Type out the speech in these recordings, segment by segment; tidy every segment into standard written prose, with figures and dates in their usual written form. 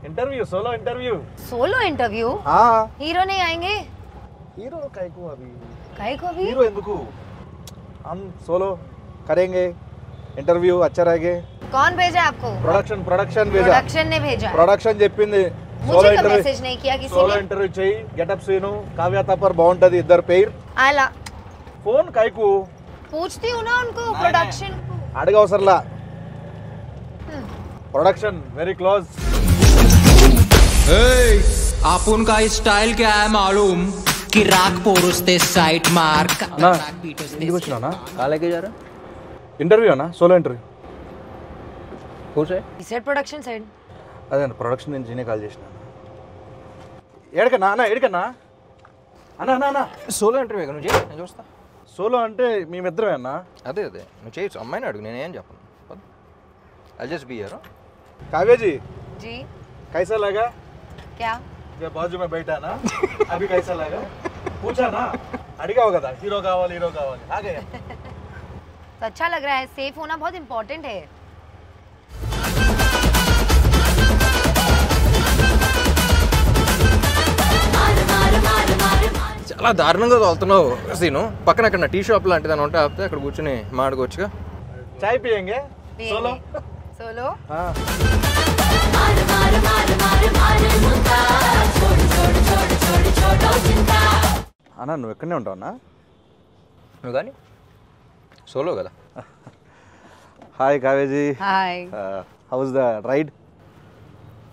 Interview solo interview हाँ hero नहीं आएंगे हीरो काहे को अभी अभी हीरो ఎందుకు हम सोलो करेंगे इंटरव्यू अच्छा रहेगा कौन भेजा आपको प्रोडक्शन भेजा प्रोडक्शन ने भेजा ప్రొడక్షన్ చెప్పింది मुझे कब मैसेज नहीं किया किसी సోలో ने ఇంటర్వ్యూ చేయి గెటప్ సీను కావ్య తప్పర్ బాగుంటది ఇద్దరు పేర్ आला ఫోన్ కైకు पूछती हूँ ना उनको प्रोडक्शन అడగవసరలా प्रोडक्शन वेरी क्लोज आपण का स्टाइल क्या है मालूम कि राग पोरुस्ते साइट मार्क ना ఇంటికి వచ్చినానా కాలేకే జారా ఇంటర్వ్యూ అన్నా సోలో ఇంటర్వ్యూ కూర్చో सेट प्रोडक्शन साइड అదే ప్రొడక్షన్ నుంచి నేనే కాల్ చేసిన ఏడకన్నా అన్న ఏడకన్నా అన్న అన్న అన్న సోలో ఇంటర్వ్యూ నువ్వు చేయి నేను చూస్తా సోలో అంటే మేమిద్దరమే అన్న అదే నువ్వు చేయొచ్చు అమ్మాయిని అడుగు నేనేం చెప్పను I just be here Kavya ji जी कैसा लगा क्या ये बाजू में बैठा ना अभी कैसा लगा पूछा ना अड़गा होगा था हीरो कावाली आ गया तो अच्छा लग रहा है सेफ होना बहुत इम्पोर्टेंट है చాలా దారుణంగా తోలుతున్నావు సీను పక్కన అక్కడ టీ షాప్ లాంటిది అని ఉంటే ఆపితే అక్కడ కూర్చొని మాడుకోవచ్చుగా चाय पियेंगे सोलो सोलो हाँ అన్న నువ్వు ఎక్కడనే ఉంటావు అన్న నువ్వు కానీ సోలో కదా హాయ్ కావేజీ hi how's the ride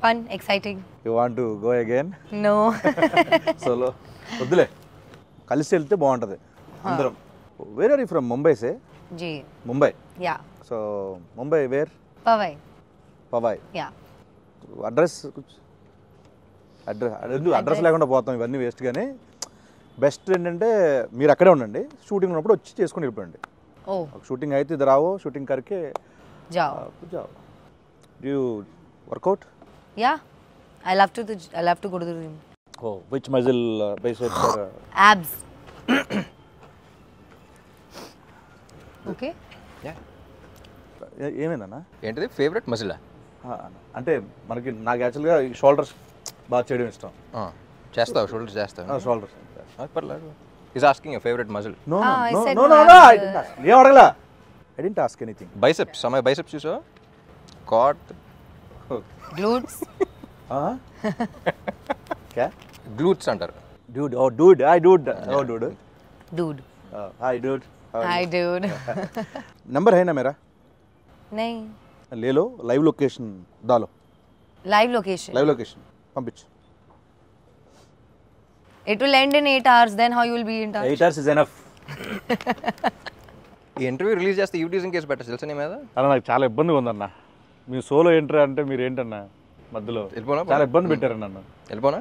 fun exciting you want to go again no solo వద్దులే కలిసి వెళ్తే బాగుంటుంది అందరం where are you from Mumbai సే जी Mumbai yeah so Mumbai where Powai Powai yeah address address లేకుండా పోతాం ఇవన్నీ వేస్ట్ కానీ బెస్ట్ ఏంటంటే మీరు అక్కడే ఉండండి షూటింగ్ ఉన్నప్పుడు వచ్చి చేసుకొని వెళ్ళిపోండి ओ షూటింగ్ అయితే ఇది రావో షూటింగ్ కరికే जाओ जाओ యూ వర్కౌట్ या I love to go to the gym oh which muscle biceps or abs okay ఏమైందన్నా ఏంటిది ఫేవరెట్ మజిలా అంటే మనకి నాకు యాక్చువల్గా షోల్డర్స్ బాగా చేయడం ఇష్టం చేస్తావు షోల్డర్స్ చేస్తావు షోల్డర్స్ పర్లేదు is asking your favourite muscle no I no said no no, no I I didn't ask ఏం అడగలా I didn't ask anything biceps అమ్మాయి బైసెప్స్ చూసావా కాట్ glutes क्या గ్లూట్స్ అంటారు dude oh dude hi dude oh dude dude hi dude hi dude number है ना मेरा नहीं ले लो लाइव लोकेशन डालो live location लाइव लोकेशन पंपिच it will end in 8 hours then how you will be in touch 8 hours is enough ఈ interview release చేస్తే యూటీజింగ్ కేసు పెట్టచ్చు తెలుసా నీ మీద అన్న నాకు చాలా ఇబ్బందిగా ఉందన్న మీ సోలో ఎంట్రీ అంటే మీరు ఏంటన్నా మధ్యలో వెళ్ళిపోనా చాలా ఇబ్బంది పెట్టారన్న నన్ను వెళ్ళిపోనా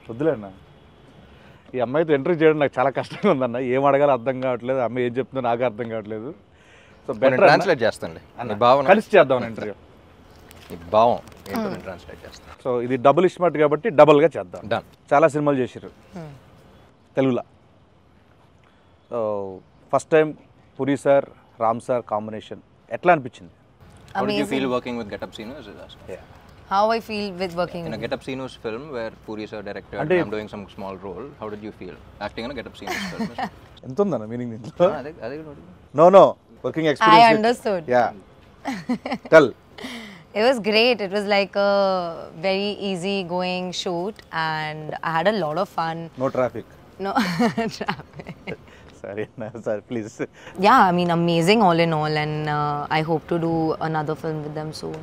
వద్దులే అన్న ఈ అమ్మాయితో ఎంట్రీ చేయడం నాకు చాలా కష్టంగా ఉందన్న ఏం అడగాలో అర్థం కావట్లేదు అమ్మాయి ఏం చెప్తుందో నాకు అర్థం కావట్లేదు సో నేను బెటర్ ట్రాన్స్లేట్ చేస్తానులే నీ భావన కలిసి చేద్దాం ఇంటర్వ్యూ నీ భావం ఏంటో నేను ట్రాన్స్లేట్ చేస్తాను సో ఇది డబుల్ ఇస్మార్ట్ కాబట్టి డబుల్గా చేద్దాం డన్ చాలా సినిమాలు చేశారు తెలుగులో సో ఫస్ట్ టైం పురి సార్ రామ్ సార్ కాంబినేషన్ ఎట్లా అనిపించింది How did you Amazing. feel working with Get Up Sinus? how I feel with working In a with Get Up Sinus film where Puri sir directed Ante- and I'm doing some small role, how did you feel acting in a Get Up Sinus film? ఎంత ఉందన్న meaning దీంట్లో అదే కూడా no no working I experience understood yeah tell it was great it was like a very easy going shoot and I had a lot of fun no traffic no traffic సరే sir please yeah I mean amazing all in all and I hope to do another film with them soon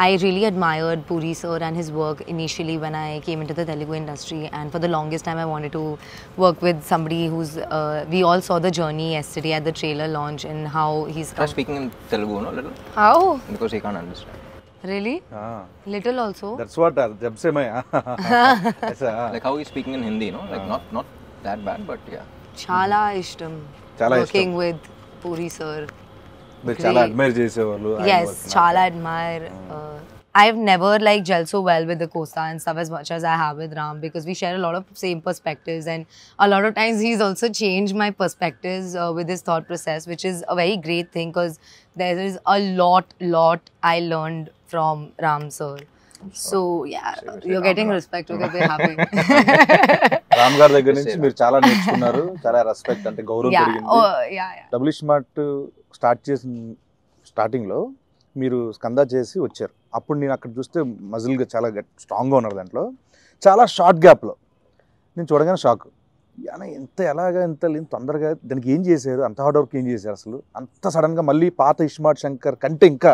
I really admired Puri sir and his work initially when I came into the Telugu industry and for the longest time I wanted to work with somebody who's we all saw the journey yesterday at the trailer launch and how he's Try speaking in Telugu, no, little, how because he can't understand. really little also that's what జబ్ సే మై Like how he's speaking in Hindi, no, like not that bad, but yeah. chala ishtam Chala working with Puri sir మీరు చాలా admire చేసేవాళ్ళు yes chala admire I've never like gelled so well with the Costa and stuff as much as I have with Ram because we share a lot of same perspectives and a lot of times he's also changed my perspectives with his thought process which is a very great thing because there is a lot I learned from Ram sir So yeah, you're getting respect. Okay, we're happy. Ram గారి దగ్గర నుంచి మీరు చాలా నేర్చుకున్నారు, చాలా respect అంటే గౌరవం Yeah. పెరిగింది. Oh yeah. Double smart start చేసిన స్టార్టింగ్లో మీరు స్కంద చేసి వచ్చారు. అప్పుడు నేను అక్కడ చూస్తే మజిల్గా చాలా స్ట్రాంగ్గా ఉన్నారు. దాంట్లో చాలా షార్ట్ గ్యాప్లో నేను చూడగానే షాక్. ఎంత ఎలాగా ఎంత తొందరగా దానికి ఏం చేశారు, అంత హార్డ్ వర్క్ ఏం చేశారు అసలు, అంత సడన్గా మళ్ళీ పాత ఇస్మార్ట్ శంకర్ కంటే ఇంకా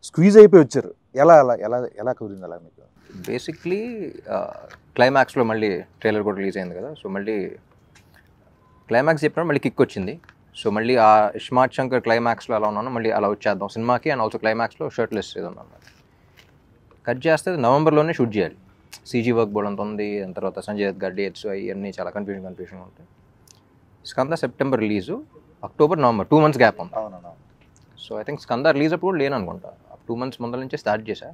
స్క్వీజ్ అయిపోయి వచ్చారు. ఎలా ఎలా ఎలా ఎలా కుదిరింది అలా మీకు? బేసిక్లీ క్లైమాక్స్లో మళ్ళీ ట్రైలర్ కూడా రిలీజ్ అయింది కదా, సో మళ్ళీ క్లైమాక్స్ చెప్పినప్పుడు మళ్ళీ కిక్ వచ్చింది. సో మళ్ళీ ఆ ఇస్మార్ట్ శంకర్ క్లైమాక్స్లో ఎలా ఉన్నానో మళ్ళీ అలా వచ్చేద్దాం సినిమాకి. అండ్ ఆల్సో క్లైమాక్స్లో షర్ట్లెస్ ఏదో ఉన్నాను. కట్ చేస్తే నవంబర్లోనే షూట్ చేయాలి. సీజీ వర్క్ బోర్డ్ అంత ఉంది. దాని తర్వాత సంజయ్ దత్ గారి డేట్స్ అవన్నీ చాలా కన్ఫ్యూజన్ ఉంటాయి. Skanda September release, October November 2 months gap ఉంది. అవునన్నా. So I think Skanda release అప్పుడు కూడా లేను అనుకుంటా. 2 months ముందర నుంచే స్టార్ట్ చేశా.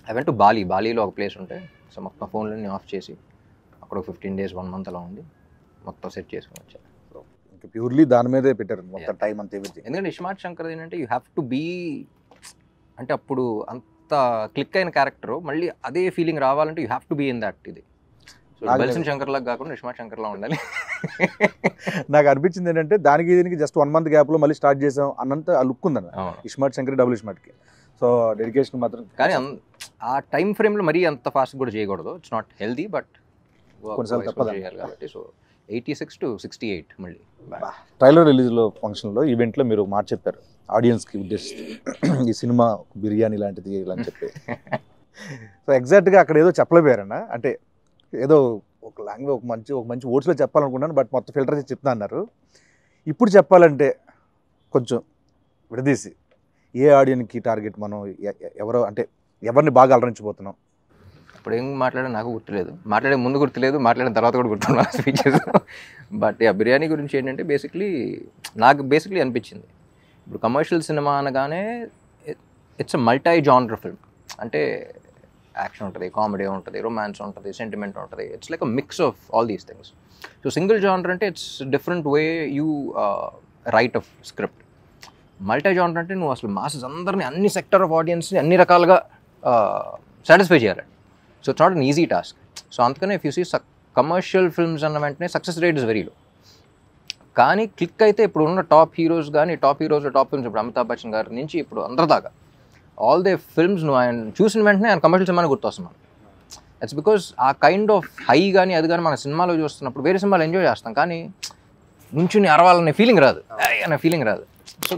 ఐ వెంట్ టు బాలీలో ఒక ప్లేస్ ఉంటే, సో మొత్తం ఫోన్లన్నీ ఆఫ్ చేసి అక్కడ 15 days 1 month అలా ఉండి మొత్తం సెట్ చేసుకుని వచ్చాను. ఇంకా ప్యూర్లీ దాని మీదే పెట్టారు మొత్తం టైం అంతా ఎవ్రీథింగ్. ఎందుకంటే ఇస్మార్ట్ శంకర్ ఏంటంటే యూ హ్యావ్ టు బీ, అంటే అప్పుడు అంత క్లిక్ అయిన క్యారెక్టర్ మళ్ళీ అదే ఫీలింగ్ రావాలంటే you have to be in that. ఇది బల్సిన్ శంకర్ లాగా కాకుండా ఇస్మార్ట్ శంకర్లా ఉండాలి. నాకు అనిపించింది ఏంటంటే దానికి దీనికి జస్ట్ 1 month గ్యాప్లో మళ్ళీ స్టార్ట్ చేసాం అన్నంత ఆ లుక్ ఉందన్న ఇస్మార్ట్ శంకర్ డబుల్ ఇస్మార్ట్కి. సో డెడికేషన్ మాత్రం. కానీ ఆ టైం ఫ్రేమ్లో మరీ అంత ఫాస్ట్ కూడా చేయకూడదు. ఇట్స్ నాట్ హెల్దీ, బట్ కొన్నిసార్లు తప్పదు చేయాలి కాబట్టి. సో 86 to 68 మళ్ళీ. ట్రైలర్ రిలీజ్లో ఫంక్షన్లో ఈవెంట్లో మీరు మాట చెప్పారు ఆడియన్స్కి ఉద్దేశిస్తూ, ఈ సినిమా బిర్యానీ లాంటిది ఇలా అని చెప్పి. సో ఎగ్జాక్ట్గా అక్కడ ఏదో చెప్పలేకపోయారన్న, అంటే ఏదో ఒక లాంగ్వేజ్ ఒక మంచి వర్డ్స్లో చెప్పాలనుకున్నాను, బట్ మొత్తం ఫిల్టర్ చేసి చెప్తా అన్నారు. ఇప్పుడు చెప్పాలంటే కొంచెం విడదీసి ఏ ఆడియన్కి టార్గెట్, మనం ఎవరో అంటే ఎవరిని బాగా అలరించబోతున్నాం? ఇప్పుడు ఏం మాట్లాడా నాకు గుర్తులేదు, మాట్లాడే ముందు గుర్తులేదు, మాట్లాడిన తర్వాత కూడా గుర్తున్నా స్పీచెస్. బట్ ఆ బిర్యానీ గురించి ఏంటంటే నాకు బేసిక్లీ అనిపించింది, ఇప్పుడు కమర్షియల్ సినిమా అనగానే it's a multi genre film. అంటే యాక్షన్ ఉంటుంది, కామెడీ ఉంటుంది, రొమాన్స్ ఉంటుంది, సెంటిమెంట్ ఉంటుంది. It's like a mix of all these things. So single genre అంటే it's different way you write of script. Multi genre అంటే నువ్వు అసలు మాసెస్ అందరినీ, అన్ని సెక్టర్ ఆఫ్ ఆడియన్స్ని అన్ని రకాలుగా సాటిస్ఫై చేయాలి. So it's not an easy task. So అందుకనే if you see commercial films అన్న వెంటనే success rate is very low. కానీ క్లిక్ అయితే ఇప్పుడు ఉన్న టాప్ హీరోస్ కానీ, టాప్ ఫిల్మ్స్ ఇప్పుడు అమితాబ్ బచ్చన్ గారి నుంచి ఇప్పుడు అందరి దాకా ఆల్ దే ఫిల్మ్స్ నువ్వు ఆయన చూసిన వెంటనే ఆయన కమర్షియల్ సినిమాని గుర్తొస్తున్నాను. ఇట్స్ బికాస్ ఆ కైండ్ ఆఫ్ హై కానీ అది కానీ మన సినిమాలో చూస్తున్నప్పుడు వేరే సినిమాలు ఎంజాయ్ చేస్తాం, కానీ నుంచుని అరవాలనే ఫీలింగ్ రాదు, అనే ఫీలింగ్ రాదు. సో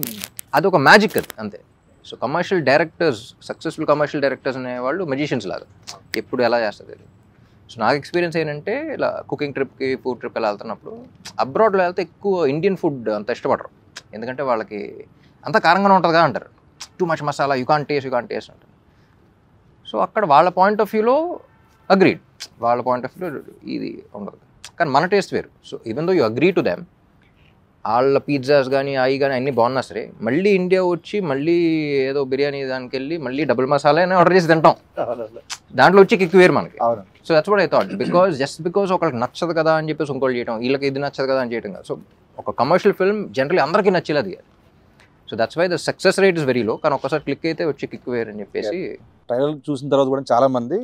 అదొక మ్యాజిక్ అది అంతే. So commercial directors, successful commercial directors అనేవాళ్ళు మెజిషియన్స్ లాగా, ఎప్పుడు ఎలా చేస్తుంది. సో నాకు ఎక్స్పీరియన్స్ ఏంటంటే ఇలా కుకింగ్ ట్రిప్కి, ఫుడ్ ట్రిప్ ఎలా వెళ్తున్నప్పుడు అబ్రాడ్లో వెళ్తే ఎక్కువ ఇండియన్ ఫుడ్ అంత ఇష్టపడరు, ఎందుకంటే వాళ్ళకి అంత కారంగానే ఉంటుంది కదా అంటారు, too much masala, you can't taste అంటారు. సో అక్కడ వాళ్ళ పాయింట్ ఆఫ్ వ్యూలో అగ్రీడ్, వాళ్ళ పాయింట్ ఆఫ్ వ్యూలో ఇది ఉండదు, కానీ మన టేస్ట్ వేరు. So even though you agree to them, వాళ్ళ పిజ్జాస్ కానీ అవి కానీ అన్నీ బాగున్నా సరే మళ్ళీ ఇండియా వచ్చి మళ్ళీ ఏదో బిర్యానీ దానికి వెళ్ళి మళ్ళీ డబుల్ మసాలా అని ఆర్డర్ చేసి తింటాం, దాంట్లో వచ్చి కిక్ వేరు మనకి. So that's what I thought, because ఒకళ్ళకి నచ్చదు కదా అని చెప్పేసి ఇంకోటి చేయడం, వీళ్ళకి ఇది నచ్చదు కదా అని చేయడం కాదు. సో ఒక కమర్షియల్ ఫిల్మ్ జనరల్లీ అందరికీ నచ్చేది అది. So that's why the success rate is very low, కానీ ఒక్కసారి క్లిక్ అయితే వచ్చి కిక్ వేరు అని చెప్పేసి. ట్రైలర్ చూసిన తర్వాత కూడా చాలామంది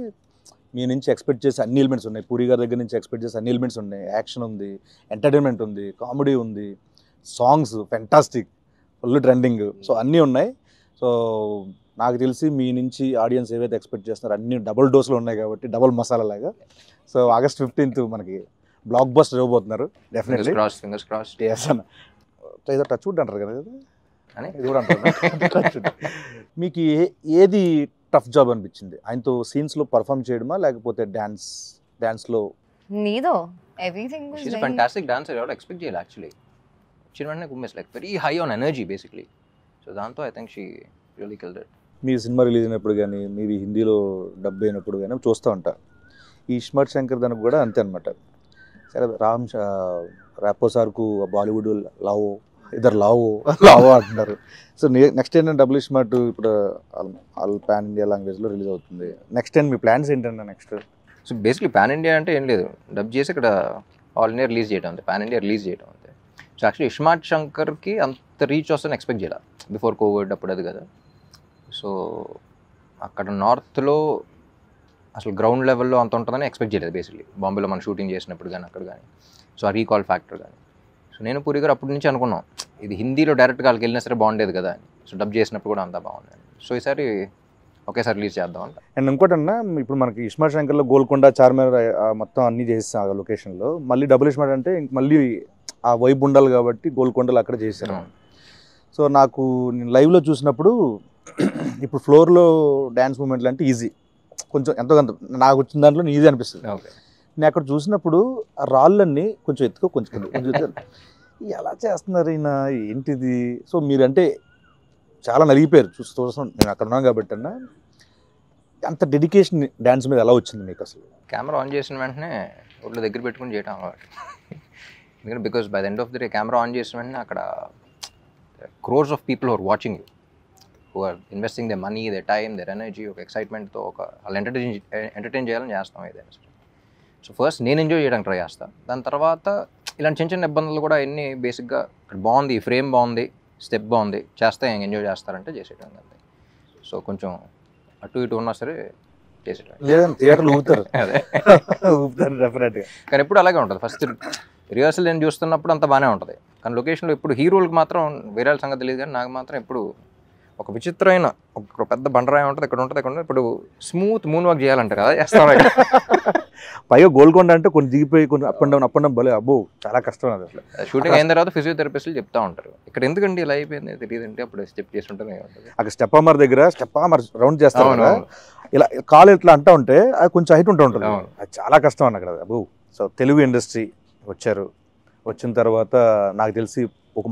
మీ నుంచి ఎక్స్పెక్ట్ చేసే అన్ని ఎలిమెంట్స్ ఉన్నాయి, పూరి గారి దగ్గర నుంచి ఎక్స్పెక్ట్ చేసే అన్ని ఎలిమెంట్స్ ఉన్నాయి, యాక్షన్ ఉంది, ఎంటర్టైన్మెంట్ ఉంది, కామెడీ ఉంది, songs fantastic, full trending, so అన్నీ ఉన్నాయి. సో నాకు తెలిసి మీ నుంచి ఆడియన్స్ ఏవైతే ఎక్స్పెక్ట్ చేస్తున్నారో అన్ని డబుల్ డోస్లో ఉన్నాయి కాబట్టి డబుల్ మసాలా లాగా. సో August 15th మనకి బ్లాక్ బస్టర్ ఇవ్వబోతున్నారు డెఫినెట్లీ. Fingers cross. అన్న ఏదో టచ్ వుడ్ అంటారు కదా అని ఇది కూడా అంటారు. మీకు ఏది టఫ్ జాబ్ అనిపించింది ఆయనతో సీన్స్లో పర్ఫామ్ చేయడమా, లేకపోతే డాన్స్లో? Neither. Everything was She's a very... fantastic dancer. I would expect jail actually. She was like very high on energy basically. So Danto, I think she really killed it. Me cinema release అయినప్పుడు కానీ, మీవి హిందీలో dub అయినప్పుడు కానీ చూస్తూ ఉంటా. ఈ ఇస్మార్ట్ శంకర్ దానికి కూడా అంతే అనమాట. సరే ర్యాపో సార్కు బాలీవుడ్ లావో ఇద్దరు లావో అంటున్నారు. సో నెక్స్ట్ ఏంటంటే డబుల్ ఇస్మార్ట్ ఇప్పుడు ఆల్ పాన్ ఇండియా లాంగ్వేజ్లో రిలీజ్ అవుతుంది. నెక్స్ట్ ఏంటి మీ ప్లాన్స్ ఏంటంటే next? So basically pan India అంటే ఏం లేదు, డబ్ చేసి ఇక్కడ ఆల్ ఇండియా రిలీజ్ చేయడం అంతే, పాన్ ఇండియా రిలీజ్ చేయడం అంతే. సో యాక్చువల్లీ ఇస్మార్ట్ శంకర్కి అంత రీచ్ వస్తుందని ఎక్స్పెక్ట్ చేయాలి బిఫోర్ కోవిడ్ అప్పుడు, అది కదా. సో అక్కడ నార్త్లో అసలు గ్రౌండ్ లెవెల్లో అంత ఉంటుందని ఎక్స్పెక్ట్ చేయలేదు బేసిక్లీ. బాంబేలో మనం షూటింగ్ చేసినప్పుడు కానీ అక్కడ కానీ. సో ఆ రీకాల్ ఫ్యాక్టర్ కానీ. సో నేను పూరి గారు అప్పటి నుంచి అనుకున్నాం ఇది హిందీలో డైరెక్ట్గా వాళ్ళకి వెళ్ళినా సరే బాగుండేది కదా అని. సో డబ్ చేసినప్పుడు కూడా అంతా బాగుంది. సో ఈసారి ఒకేసారి రిలీజ్ చేద్దాం అంట. అండ్ ఇంకోటన్నా ఇప్పుడు మనకి ఇస్మార్ట్ శంకర్లో గోల్కొండ, చార్మినార్ మొత్తం అన్నీ చేస్తాం ఆ లొకేషన్లో. మళ్ళీ డబుల్ ఇస్మార్ట్ అంటే ఇంక మళ్ళీ ఆ వైబ్ ఉండాలి కాబట్టి గోల్కొండలో అక్కడ చేశారు. సో నాకు నేను లైవ్లో చూసినప్పుడు ఇప్పుడు ఫ్లోర్లో డ్యాన్స్ మూమెంట్లు అంటే ఈజీ, కొంచెం ఎంతో కొంత నాకు వచ్చిన దాంట్లో ఈజీ అనిపిస్తుంది. నేను అక్కడ చూసినప్పుడు ఆ రాళ్ళన్నీ కొంచెం ఎత్తుకో కొంచెం ఎలా చేస్తున్నారు ఈయన ఏంటిది. సో మీరంటే చాలా నలిగిపోయారు చూస్తాం, నేను అక్కడ ఉన్నాను కాబట్టి అన్న. అంత డెడికేషన్ డ్యాన్స్ మీద ఎలా వచ్చింది మీకు అసలు? కెమెరా ఆన్ చేసిన వెంటనే ఒళ్ళు దగ్గర పెట్టుకుని చేయటం అలవాటు. ఎందుకంటే because by the end of the day camera on చేసిన వెంటనే అక్కడ crores of people are watching you, who are investing they money, they time, their energy, ఒక ఎక్సైట్మెంట్తో వాళ్ళు ఎంటర్టైన్ చేయాలని చేస్తాం ఏదైనా సరే. సో ఫస్ట్ నేను ఎంజాయ్ చేయడానికి ట్రై చేస్తాను. దాని తర్వాత ఇలాంటి చిన్న చిన్న ఇబ్బందులు కూడా ఎన్ని బేసిక్గా ఇక్కడ బాగుంది, ఫ్రేమ్ బాగుంది, స్టెప్ బాగుంది, చేస్తే ఎంజాయ్ చేస్తారంటే చేసేయడం అంతే. సో కొంచెం అటు ఇటు ఉన్నా సరే చేసేయడం. లేదంటే థియేటర్లు ఊపుతారు, అదే ఊపుతారు డెఫినెట్గా. కానీ ఎప్పుడు అలాగే ఉంటుంది. ఫస్ట్ రిహార్సల్ నేను చూస్తున్నప్పుడు అంత బాగానే ఉంటుంది, కానీ లొకేషన్లో ఇప్పుడు హీరోలకు మాత్రం వేరే సంగతి తెలియదు. కానీ నాకు మాత్రం ఎప్పుడు ఒక విచిత్రమైన ఒక పెద్ద బండరాయి ఉంటుంది, ఇక్కడ ఉంటుంది, ఇక్కడ ఉంటుంది. ఇప్పుడు స్మూత్ మూన్ వాక్ చేయాలంటారు కదా, చేస్తాం. పైగా గోల్కొండ అంటే కొన్ని దిగిపోయి కొన్ని అప్ అండ్ డౌన్ భలే అబ్బో చాలా కష్టం. అది అసలు షూటింగ్ అయిన తర్వాత ఫిజియోథెరపిస్టులు చెప్తా ఉంటారు ఇక్కడ ఎందుకండి ఇలా అయిపోయింది తెలియదంటే అప్పుడు స్టెప్ చేస్తుంటేనే ఉంటుంది. అక్కడ స్టెప్ అమర్ దగ్గర స్టెప్ అమర్ రౌండ్ చేస్తారు, ఇలా కాలు ఇట్లా అంటూ ఉంటే అది కొంచెం హైట్ ఉంటుంది, అది చాలా కష్టం అన్న అక్కడ. అబ్బో సో తెలుగు ఇండస్ట్రీ వచ్చారు, వచ్చిన తర్వాత నాకు తెలిసి ఒక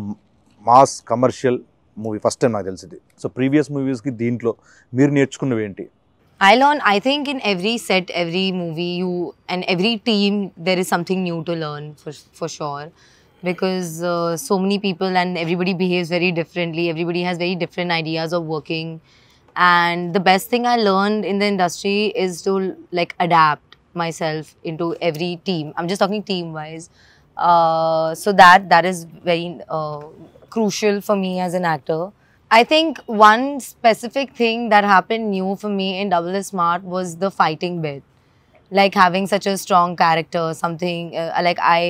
mass commercial movie first time నాకు తెలిసింది. సో ప్రీవియస్ మూవీస్కి దీంట్లో మీరు నేర్చుకున్నవి ఏంటి? I learn, I think in every set, every movie, and every team, there is something new to learn for sure. Because so many people and everybody behaves very differently. Everybody has very different ideas of working. And the best thing I learned in the industry is to like adapt myself into every team. I'm just talking team wise. So that is very crucial for me as an actor. I think one specific thing that happened new for me in Double is Smart was the fighting bit. Like having such a strong character, something like I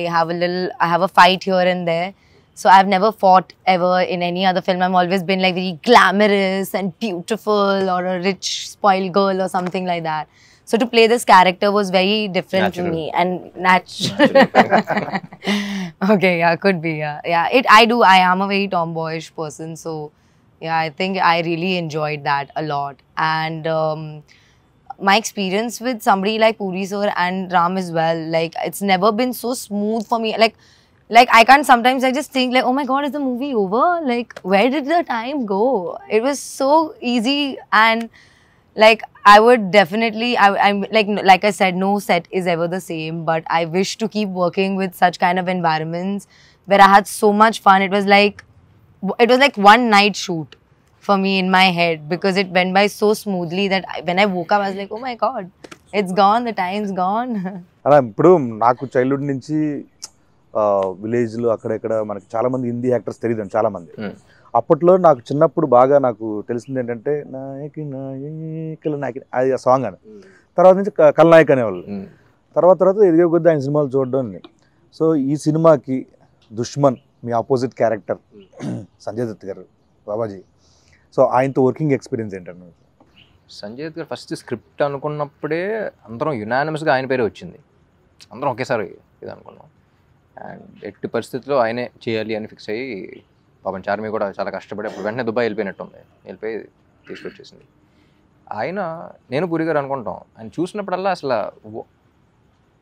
have a fight here and there. So I've never fought ever in any other film. I've always been like very glamorous and beautiful or a rich spoiled girl or something like that. So to play this character was very different to me and natural. Okay, yeah, could be, yeah. I am a very tomboyish person, so yeah, I think I really enjoyed that a lot. And my experience with somebody like Puri sir and Ram as well, like it's never been so smooth for me. Like I can't, sometimes I just think like, oh my god, is the movie over? Like where did the time go? It was so easy. And like I would definitely, I'm like I said, no set is ever the same, but I wish to keep working with such kind of environments where I had so much fun. It was like one night shoot for me in my head because it went by so smoothly that when I woke up I was like, oh my god, it's gone, the time's gone. అలా ఇప్పుడు నాకు childhood నుంచి విలేజ్లో అక్కడెక్కడ మనకి చాలా మంది Hindi actors తెలియదు చాలా మంది. అప్పట్లో నాకు చిన్నప్పుడు బాగా నాకు తెలిసింది ఏంటంటే నాయకి నాయకుల నాయకి అది ఆ సాంగ్ అని, తర్వాత నుంచి కల్నాయక్ అనేవాళ్ళు. తర్వాత ఎదిగే కొద్ది ఆయన సినిమాలు చూడడం. సో ఈ సినిమాకి దుష్మన్ మీ ఆపోజిట్ క్యారెక్టర్ సంజయ్ దత్ గారు బాబాజీ, సో ఆయనతో వర్కింగ్ ఎక్స్పీరియన్స్ ఏంటంటే? సంజయ్ దత్ గారు ఫస్ట్ స్క్రిప్ట్ అనుకున్నప్పుడే అందరం యునానిమస్గా ఆయన పేరే వచ్చింది, అందరం ఒకేసారి ఇది అనుకున్నాం. అండ్ ఎట్టి పరిస్థితుల్లో ఆయనే చేయాలి అని ఫిక్స్ అయ్యి పాపం చార్మి కూడా చాలా కష్టపడి అప్పుడు వెంటనే దుబాయ్ వెళ్ళిపోయినట్టుంది, వెళ్ళిపోయి తీసుకొచ్చేసింది. నేను పూరి గారు అనుకుంటాం, ఆయన చూసినప్పుడల్లా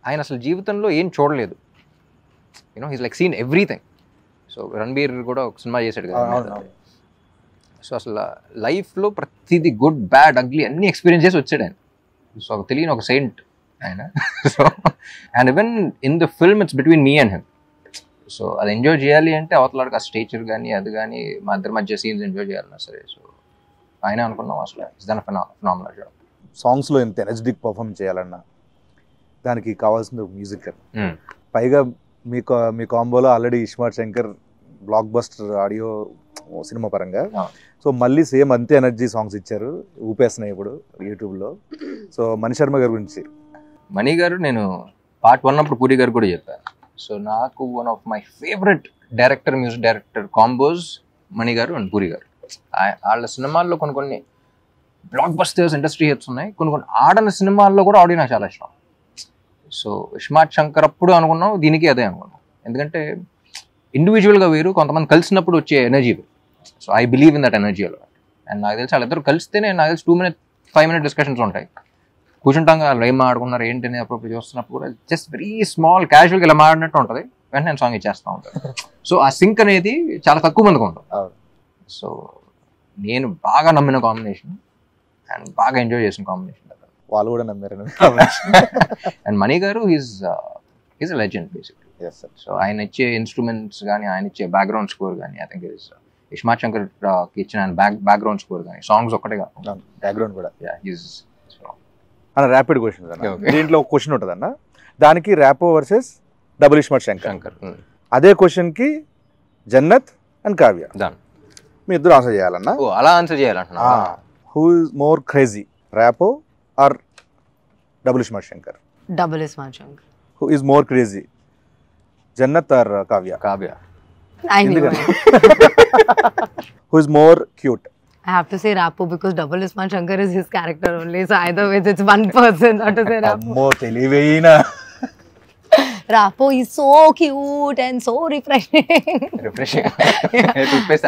ఆయన అసలు జీవితంలో ఏం చూడలేదు. He's like seen everything. So Ranbir కూడా ఒక సినిమా చేశాడు కదా. సో అసలు లైఫ్లో ప్రతిదీ గుడ్ బ్యాడ్ అగ్లీ అన్ని ఎక్స్పీరియన్స్ చేసి వచ్చాడు ఆయన. సో తెలియని ఒక సెయింట్ ఆయన. So and even in the film it's between me and him. So అది ఎంజాయ్ చేయాలి అంటే అవతలాడికి ఆ స్టేచర్ కానీ అది కానీ మా ఇద్దరి మధ్య సీన్స్ ఎంజాయ్ చేయాలన్నా సరే. సో ఆయన అనుకున్నాం అసలు ఇట్స్ దన్ ఫినామినల్ జాబ్. సాంగ్స్లో ఎంత ఎనర్జెటిక్ పర్ఫార్మ్ చేయాలన్నా దానికి కావాల్సింది మ్యూజిక్. పైగా మీ కాంబోలో already iSmart Shankar blockbuster audio సినిమా పరంగా. ఆ. సో మళ్ళీ సేమ్ అంతే ఎనర్జీ సాంగ్స్ ఇచ్చారు, ఊపేస్తున్నాయి ఇప్పుడు యూట్యూబ్లో. సో మణి శర్మ గారి గురించి. మణి గారు నేను పార్ట్ 1 అప్పుడు పూరి గారు కూడా చెప్పాను. సో నాకు one of my favourite music director combos Mani గారు అండ్ పూరి గారు. వాళ్ళ సినిమాల్లో కొన్ని బ్లాక్ బస్టర్స్ ఇండస్ట్రీ హిట్స్ ఉన్నాయి, కొన్ని ఆడని సినిమాల్లో కూడా ఆడియో నాకు చాలా ఇష్టం. సో ఇస్మార్ట్ శంకర్ అప్పుడు అనుకున్నాం, దీనికి అదే అనుకున్నాం. ఎందుకంటే ఇండివిజువల్గా వేరు, కొంతమంది కలిసినప్పుడు వచ్చే ఎనర్జీ వేరు. So I believe in that energy అలా. అండ్ నాకు తెలిసి వాళ్ళిద్దరు కలిస్తేనే నాకు తెలిసి 2-5 minute డిస్కషన్స్ ఉంటాయి. కూర్చుంటాం వాళ్ళు ఏం ఆడుకున్నారు ఏంటి అని అప్పుడు చూస్తున్నప్పుడు కూడా జస్ట్ వెరీ స్మాల్ క్యాజువల్గా ఇలా మాడినట్టు ఉంటుంది, వెంటనే నేను సాంగ్ ఇచ్చేస్తూ ఉంటాను. సో ఆ సింక్ అనేది చాలా తక్కువ మందికి ఉంటుంది. సో నేను బాగా నమ్మిన కాంబినేషన్ అండ్ బాగా ఎంజాయ్ చేసిన కాంబినేషన్. వాళ్ళు కూడా నమ్మారు. అండ్ మణి గారు ఈజ్ లెజెండ్ బేసిక్లీ. సో ఆయన ఇచ్చే ఇన్స్ట్రుమెంట్స్ కానీ, ఆయన ఇచ్చే బ్యాక్గ్రౌండ్ స్కోర్ కానీ, ఐ థింక్ ఇస్మార్ట్ శంకర్ ఇచ్చిన బ్యాక్గ్రౌండ్ స్కోర్ కానీ, సాంగ్స్ ఒక్కటే కాదు, బ్యాక్గ్రౌండ్ కూడా. అన్న ర్యాపిడ్ క్వశ్చన్ దీంట్లో ఒక క్వశ్చన్ ఉంటుంది అన్న, దానికి ర్యాపో వర్సెస్ డబుల్ ఇస్మార్ట్ శంకర్. అదే క్వశ్చన్కి జన్నత్ అండ్ కావ్య, మీ ఇద్దరు ఆన్సర్ చేయాలన్నా. అలా ఆన్సర్ చేయాలంటున్నా. Who is more crazy, Rapo or Double iSmart Shankar? Double Ismaart Shankar. Who is more crazy, Jannat or Kavya? Kavya. I knew it. Who is more cute? I have to say Rapo because Double Ismaart Shankar is his character only. So either way, it's one person. Not to say Rapo. Ammo తెలివేయినా. Rapo is so cute and so refreshing. Refreshing.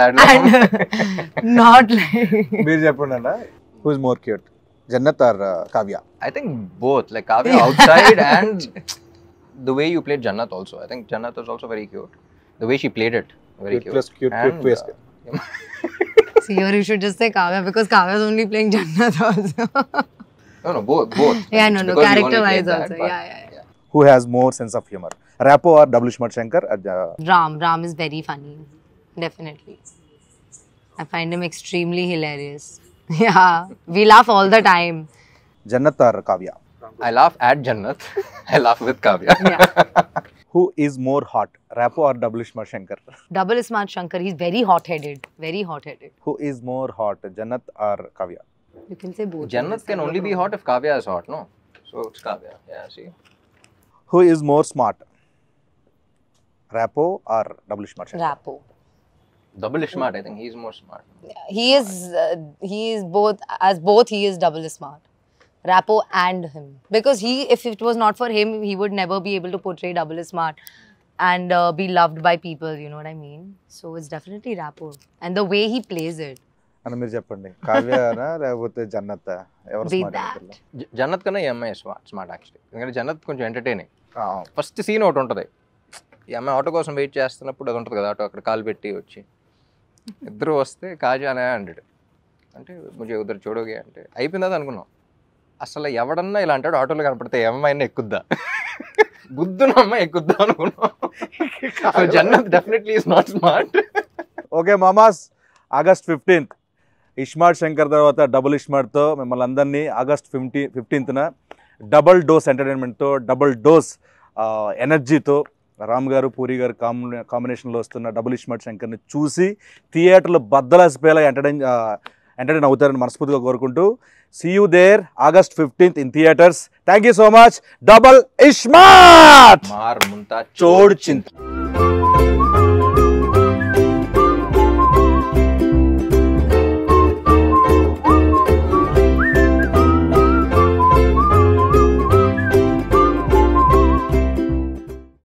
And not like. మీరు చెప్పండి అన్న, who is more cute, Jannat or Kavya? I think both. Like Kavya outside and the way you played Jannat also. I think Jannat was also very cute. The way she played it, very cute. Plus cute, and, plus See, here you should just say Kavya because Kavya is only playing Jannat also. No, both. Yeah, no, Because you only character wise played that, also. but- Yeah. Who has more sense of humor, Rapo or Double Ismaart Shankar? Ram is very funny. Definitely. I find him extremely hilarious. Yeah, we laugh all the time. Jannat or Kavya? I laugh at Jannat. I laugh with Kavya. Yeah. Who is more hot, Rapo or Double Ismaart Shankar? Double Ismaart Shankar, he's very hot-headed. Very hot-headed. Who is more hot, Jannat or Kavya? You can say both. Jannat can only be hot if Kavya is hot, no? So it's Kavya. Yeah, see. Who is more smart, Rapo or Double Ismaart Shankar? Rapo. Double smart. I think he's more smart. He is both, he is Double Ismaart. Rapo and him. Because if it was not for him, he would never be able to portray Double Ismaart and be loved by people, you know what I mean? So it's definitely Rapo. And the way he plays it. అని మీరు చెప్పండి, కావ్యనా లేకపోతే జన్నత్? ఎవరు Be smart that. అనుకుంటున్నారు? జన్నత్ కన్నా ఈ అమ్మాయి smart actually. ఎందుకంటే జన్నత్ కొంచెం ఎంటర్టైనింగ్. ఫస్ట్ సీన్ ఒకటి ఉంటుంది, ఈ అమ్మాయి ఆటో కోసం వెయిట్ చేస్తున్నప్పుడు అది ఉంటుంది కదా, ఆటో అక్కడ కాలు పెట్టి వచ్చి ఇద్దరు వస్తే కాజానే అంటాడు, అంటే ముజే ఉద్దరు చూడోగే అంటే అయిపోయిందా అనుకున్నాం. అసలు ఎవడన్నా ఇలా అంటాడు ఆటోలో కనపడితే ఏ అమ్మాయినా ఎక్కుద్దా, బుద్ధున్న అమ్మాయి ఎక్కుద్దా అనుకున్నాం. So Jannat definitely is not smart. Okay మామాస్, ఆగస్ట్ 15th ఇస్మార్ట్ శంకర్ తర్వాత డబుల్ ఇస్మార్ట్తో మిమ్మల్ని అందరినీ ఆగస్ట్ 15th డబుల్ డోస్ ఎంటర్టైన్మెంట్తో, డబుల్ డోస్ ఎనర్జీతో రామ్ గారు పూరి గారు కాంబినేషన్లో వస్తున్న డబుల్ ఇస్మార్ట్ శంకర్ని చూసి థియేటర్లు బద్దలాసిపోయేలా ఎంటర్టైన్ అవుతారని మనస్ఫూర్తిగా కోరుకుంటూ, see you there August 15th in theatres. Thank you so much. Double iSmart మార్ ముంతా చోడ్ చింత.